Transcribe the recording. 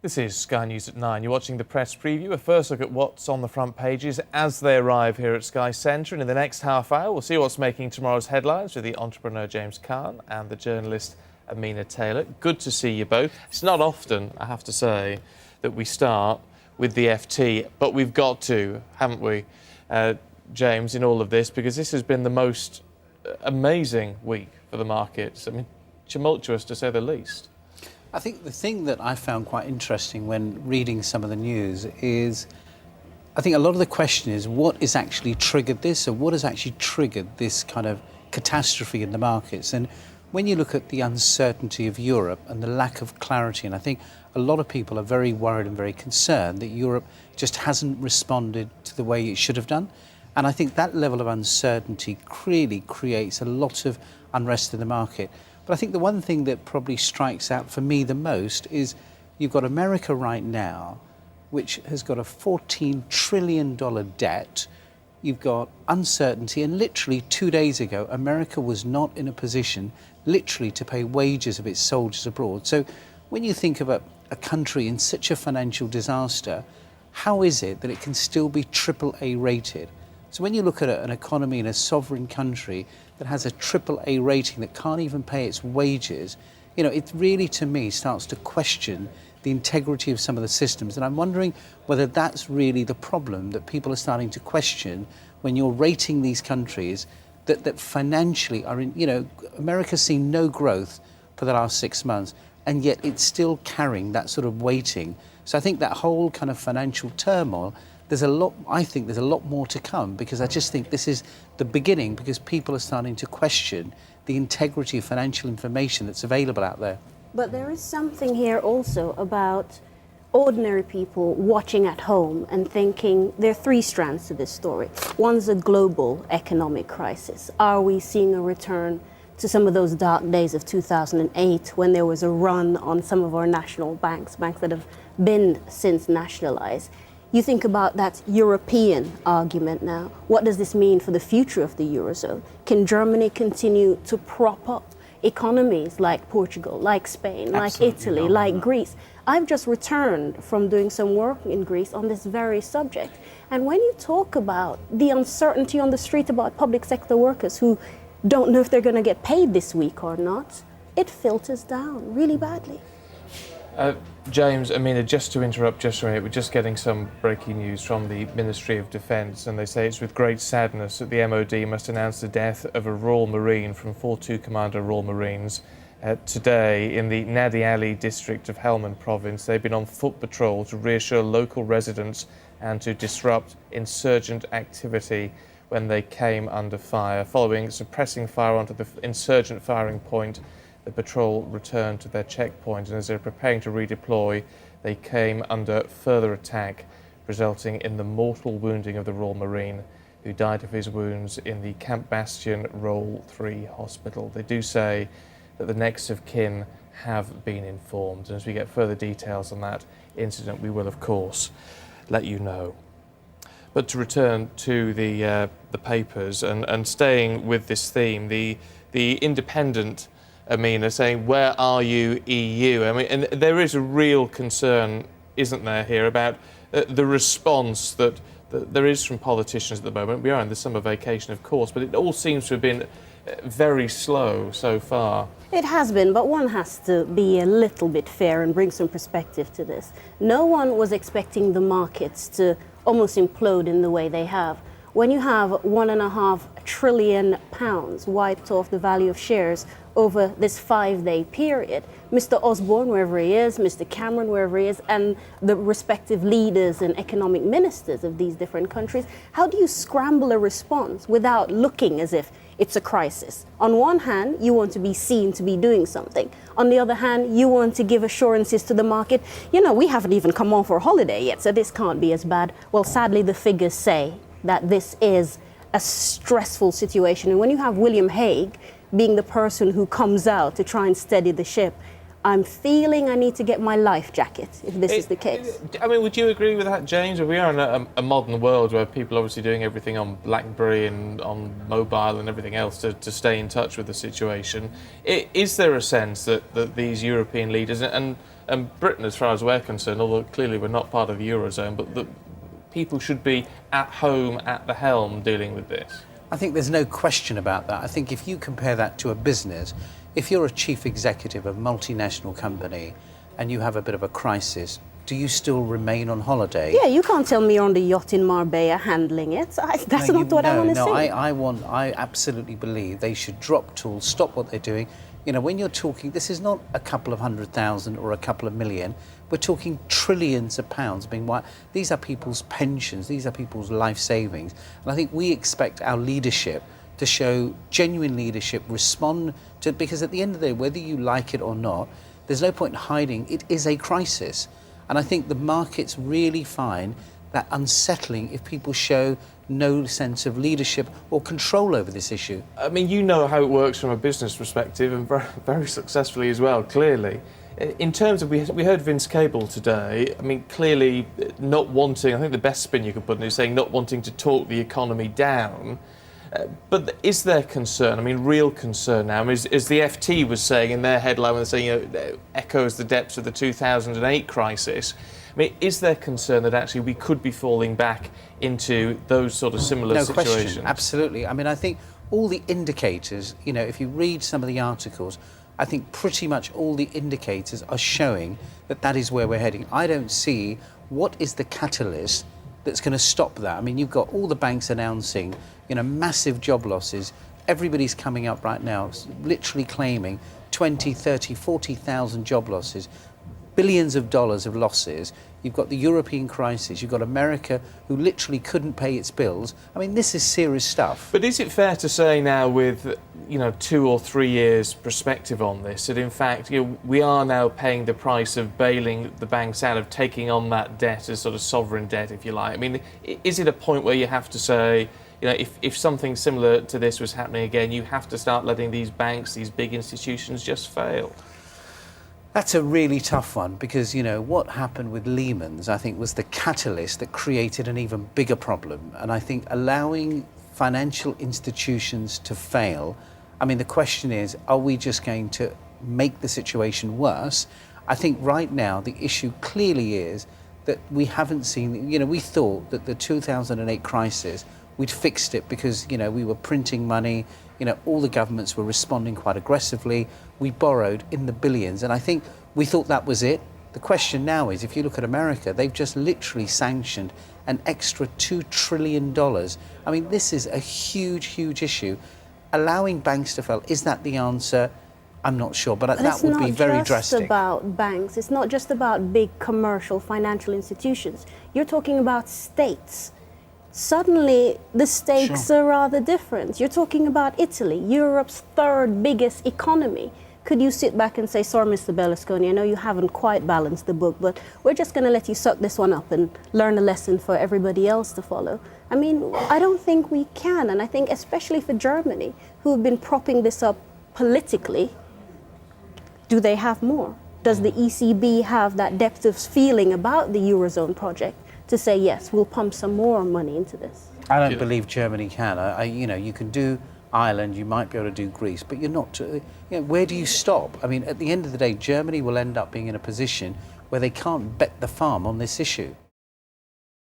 This is Sky News at 9. You're watching the press preview, a first look at what's on the front pages as they arrive here at Sky Centre. And in the next half hour, we'll see what's making tomorrow's headlines with the entrepreneur James Caan and the journalist Amina Taylor. Good to see you both. It's not often, I have to say, that we start with the FT, but we've got to, haven't we, James, in all of this, because this has been the most amazing week for the markets. I mean, tumultuous to say the least. I think the thing that I found quite interesting when reading some of the news is, I think a lot of the question is what has actually triggered this, or what has actually triggered this kind of catastrophe in the markets. And when you look at the uncertainty of Europe and the lack of clarity, and I think a lot of people are very worried and very concerned that Europe just hasn't responded to the way it should have done. And I think that level of uncertainty really creates a lot of unrest in the market. But I think the one thing that probably strikes out for me the most is you've got America right now, which has got a $14 trillion debt. You've got uncertainty, and literally 2 days ago, America was not in a position literally to pay wages of its soldiers abroad. So when you think of a country in such a financial disaster, how is it that it can still be AAA rated? So when you look at an economy in a sovereign country that has a AAA rating that can't even pay its wages, you know, it really, to me, starts to question the integrity of some of the systems. And I'm wondering whether that's really the problem that people are starting to question when you're rating these countries that financially are in, you know, America's seen no growth for the last 6 months, and yet it's still carrying that sort of weighting. So I think that whole kind of financial turmoil, I think there's a lot more to come, because I just think this is the beginning, because people are starting to question the integrity of financial information that's available out there. But there is something here also about ordinary people watching at home and thinking there are three strands to this story. One's a global economic crisis. Are we seeing a return to some of those dark days of 2008 when there was a run on some of our national banks that have been since nationalized? You think about that European argument now. What does this mean for the future of the Eurozone? Can Germany continue to prop up economies like Portugal, like Spain, like Italy, like Greece? I've just returned from doing some work in Greece on this very subject. And when you talk about the uncertainty on the street about public sector workers who don't know if they're going to get paid this week or not, it filters down really badly. James, Amina, just to interrupt just for a minute, we're just getting some breaking news from the Ministry of Defence, and they say it's with great sadness that the MOD must announce the death of a Royal Marine from 42 Commander Royal Marines today in the Nadi Ali district of Helmand province. They've been on foot patrol to reassure local residents and to disrupt insurgent activity when they came under fire. Following suppressing fire onto the insurgent firing point, the patrol returned to their checkpoint, and as they were preparing to redeploy, they came under further attack, resulting in the mortal wounding of the Royal Marine, who died of his wounds in the Camp Bastion Role 3 hospital. They do say that the next of kin have been informed, and as we get further details on that incident, we will, of course, let you know. But to return to the papers and staying with this theme, the Independent, Amina, saying, where are you, EU? I mean, and there is a real concern, isn't there, here about the response that there is from politicians at the moment. We are in the summer vacation, of course, but it all seems to have been very slow so far. It has been, but one has to be a little bit fair and bring some perspective to this. No one was expecting the markets to almost implode in the way they have. When you have £1.5 trillion wiped off the value of shares over this 5-day period, Mr. Osborne, wherever he is, Mr. Cameron, wherever he is, and the respective leaders and economic ministers of these different countries, how do you scramble a response without looking as if it's a crisis? On one hand, you want to be seen to be doing something. On the other hand, you want to give assurances to the market. You know, we haven't even come off our holiday yet, so this can't be as bad. Well, sadly, the figures say that this is a stressful situation. And when you have William Hague being the person who comes out to try and steady the ship, I'm feeling I need to get my life jacket if this is the case. I mean, would you agree with that, James? We are in a modern world where people are obviously doing everything on BlackBerry and on mobile and everything else to stay in touch with the situation. Is there a sense that these European leaders, and And Britain, as far as we're concerned, although clearly we're not part of the Eurozone, but the people should be at home at the helm dealing with this. I think there's no question about that. I think if you compare that to a business, if you're a chief executive of a multinational company and you have a bit of a crisis, do you still remain on holiday? Yeah, you can't tell me you're on the yacht in Marbella handling it. That's not what I want to see. I absolutely believe they should drop tools, stop what they're doing. You know, when you're talking, this is not a couple of 100,000 or a couple of million. We're talking trillions of pounds being wiped. These are people's pensions. These are people's life savings. And I think we expect our leadership to show genuine leadership, respond to, because at the end of the day, whether you like it or not, there's no point in hiding. It is a crisis. And I think the markets really find that unsettling if people show no sense of leadership or control over this issue. I mean, you know how it works from a business perspective, and very, very successfully as well, clearly. In terms of, we heard Vince Cable today, I mean, clearly not wanting, I think the best spin you could put in is saying not wanting to talk the economy down. But is there concern, I mean, real concern now, as the FT was saying in their headline when they're saying, you know, echoes the depths of the 2008 crisis. I mean, is there concern that actually we could be falling back into those sort of similar situations? No question, absolutely. I mean, I think all the indicators, you know, if you read some of the articles, I think pretty much all the indicators are showing that that is where we're heading. I don't see what is the catalyst that's going to stop that. I mean, you've got all the banks announcing, you know, massive job losses. Everybody's coming up right now, literally claiming 20, 30, 40,000 job losses, billions of dollars of losses. You've got the European crisis. You've got America, who literally couldn't pay its bills. I mean, this is serious stuff. But is it fair to say now, with 2 or 3 years perspective on this, that in fact we are now paying the price of bailing the banks out, of taking on that debt as sort of sovereign debt, if you like? I mean, is it a point where you have to say, if something similar to this was happening again, you have to start letting these banks, these big institutions, just fail? That's a really tough one, because, what happened with Lehman's, I think, was the catalyst that created an even bigger problem. And I think allowing financial institutions to fail, I mean, the question is, are we just going to make the situation worse? I think right now the issue clearly is that we haven't seen, we thought that the 2008 crisis, we'd fixed it because, we were printing money, all the governments were responding quite aggressively. We borrowed in the billions, and I think we thought that was it. The question now is, if you look at America, they've just literally sanctioned an extra $2 trillion. I mean, this is a huge, huge issue. Allowing banks to fail, is that the answer? I'm not sure, but that would be very drastic. It's not just about banks. It's not just about big commercial financial institutions. You're talking about states. Suddenly, the stakes are rather different. You're talking about Italy, Europe's third biggest economy. Could you sit back and say, sorry, Mr. Berlusconi, I know you haven't quite balanced the book, but we're just going to let you suck this one up and learn a lesson for everybody else to follow? I mean, I don't think we can. And I think especially for Germany, who have been propping this up politically, do they have more? Does the ECB have that depth of feeling about the Eurozone project to say, yes, we'll pump some more money into this? I don't believe Germany can. You can do Ireland, you might be able to do Greece, but you're not. Where do you stop? I mean, at the end of the day, Germany will end up being in a position where they can't bet the farm on this issue.